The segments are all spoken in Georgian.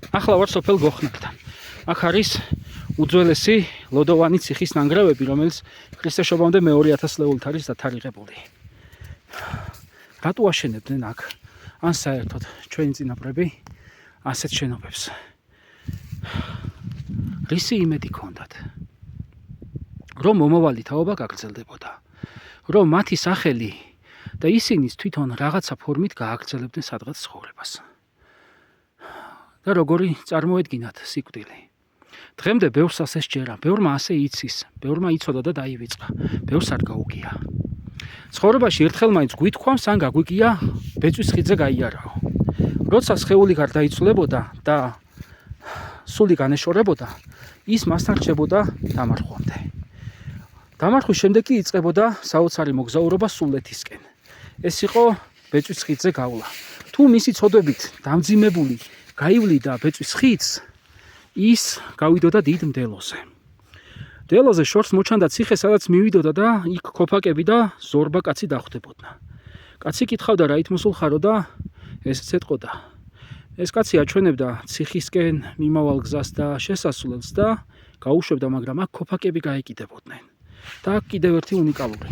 ახლა ვარ სოფელ გოხნაკთან. აქ არის უძველესი ლოდოვანი ციხის ნანგრევები, რომელიც ქრისტესშობამდე მე-2000 ლეულით არის დათარიღებული. რატო აშენებდნენ აქ? ან საერთოდ ჩვენი წინაპრები ასეთ შენობებს? რისი იმედი ჰქონდათ? რომ მომავალი თაობა გაგრძელდებოდა, რომ მათი სახელი და ისინიც თვითონ რაღაცა ფორმით გააგრძელებდნენ სადღაც ცხოვრებას. და როგორი წარმოედგინათ სიკვდილი. დღემდე ბევრს ასე სჯერა, ბევრმა ასე იცის, ბევრმა იცოდა და დაივიწყა, ბევრს არ გაუგია. ცხოვრებაში ერთხელ მაინც გვითქვამს ან გაგვიგია ბეწვის ხიდზე გაიარაო. როცა სხეული გარდაიცვლებოდა და სული განეშორებოდა, ის მასთან რჩებოდა დამარხვამდე. დამარხვის შემდეგ კი იწყებოდა საოცარი მოგზაურობა სულეთისკენ. ეს იყო ბეწვის ხიდზე გავლა. თუ მისი ცოდვებით დამძიმებული გაივლიდა ბეწვის ხიდს, ის გავიდოდა დიდ მდელოზე. მდელოზე შორს მოჩანდა ციხე, სადაც მივიდოდა და იქ ქოფაკები და ზორბა კაცი დახვდებოდა. კაცი კითხავდა რა ითმოსულ ხარო და ესეც ეტყოდა. ეს კაცი აჩვენებდა ციხისკენ მიმავალ გზას და შესასვლელს და გაუშვებდა, მაგრამ აქ ქოფაკები გაეკიდებოდნენ. და აქ კიდევ ერთი უნიკალური.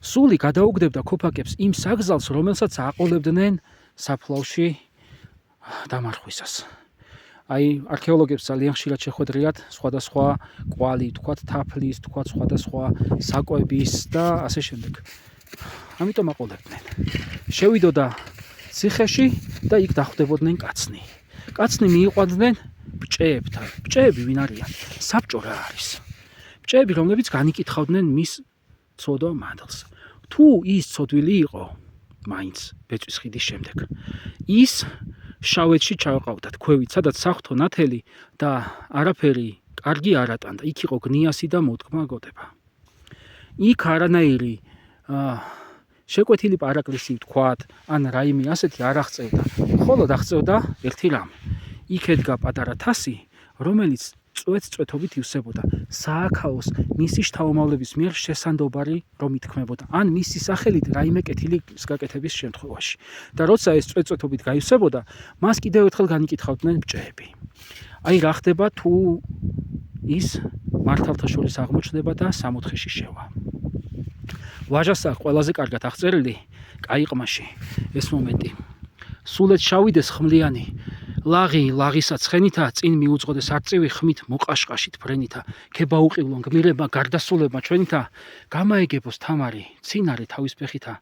სული გადაუგდებდა ქოფაკებს იმ საგზალს, რომელსაც აყოლებდნენ საფლავში დამარხვისას. აი, არქეოლოგებს ძალიან ხშირად შეხვედრიათ სხვადასხვა კვალი, თქვათ თაფლის, თქვათ სხვადასხვა საკვების და ასე შემდეგ. ამიტომ აყოლებდნენ. შევიდოდა ციხეში და იქ დახვდებოდნენ კაცნი. კაცნი მიიყვანდნენ ბჭეებთან. ბჭეები ვინ არიან? საბჭო რა არის? ბჭეები, რომლებიც განიკითხავდნენ მის ცოდვა მადლს. თუ ის ცოდვილი იყო, მაინც ბეწვის ხიდის შემდეგ, ის შავეთში ჩააყავდათ ქვევით, სადაც საღვთო ნათელი და არაფერი კარგი არ ატანდა. იქ იყო გნიასი და მოდგმა გოდება. იქ არანაირი შეკვეთილი პარაკლისი ვთქვათ, ან რაიმე ასეთი არ აღწევდა. მხოლოდ აღწევდა ერთი რამ. იქ ედგა პატარა თასი, რომელიც წვეთ-წვეთობით ივსებოდა. სააქაოს მისი შთამომავლების მიერ შესანდობარი რომ ითქმებოდა, ან მისი სახელით რაიმე კეთილის გაკეთების შემთხვევაში. და როცა ეს წვეთ-წვეთობით გაივსებოდა, მას კიდევ ერთხელ განიკითხავდნენ ბჭეები. აი რა ხდება თუ ის მართალთა შორის აღმოჩნდება და სამოთხეში შევა. ვაჟას აქვს ყველაზე კარგად აღწერილი კაიყმაში ეს მომენტი. სულეთ შავიდეს ხმლიანი, ლაღისა ცხენითა, წინ მიუძღოდეს არწივი ხმით მოყაშყაშით ფრენითა, ქება უყივლონ გმირებმა გარდასულებმა ჩვენითა, გამაეგებოს თამარი, ცინარე თავის ფეხითა,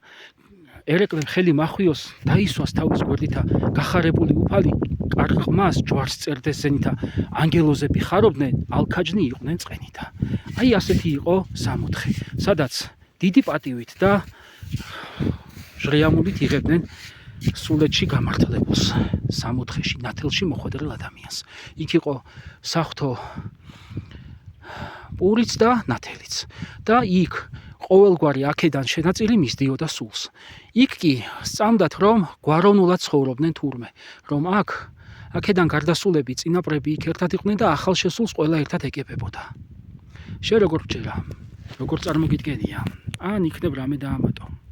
ერეკლემ ხელი მახვიოს, დაისვას თავის გვერდითა, გახარებული უფალი, კარყმას ჯვარს წერდეს ზენითა, ანგელოზები ხარობდნენ, ალქაჯნი იყვნენ წყენითა. აი ასეთი იყო სამოთხე, სადაც დიდი პატივით და ჟღიამობით იღებდნენ სულეთში გამართლებულს, სამოთხეში, ნათელში მოხვედრილ ადამიანს. იქ იყო საღვთო პურიც და ნათელიც. და იქ ყოველგვარი აქედან შენაწილი მისდიოდა სულს. იქ კი სწამდათ, რომ გვაროვნულად ცხოვრობდნენ თურმე, რომ აქედან გარდასულები, წინაპრები იქ ერთად იყვნენ და ახალ შესულს ყველა ერთად ეკებებოდა. შენ როგორ გჯერა? როგორ წარმოგიდგენია? ან იქნებ რამე დაამატო?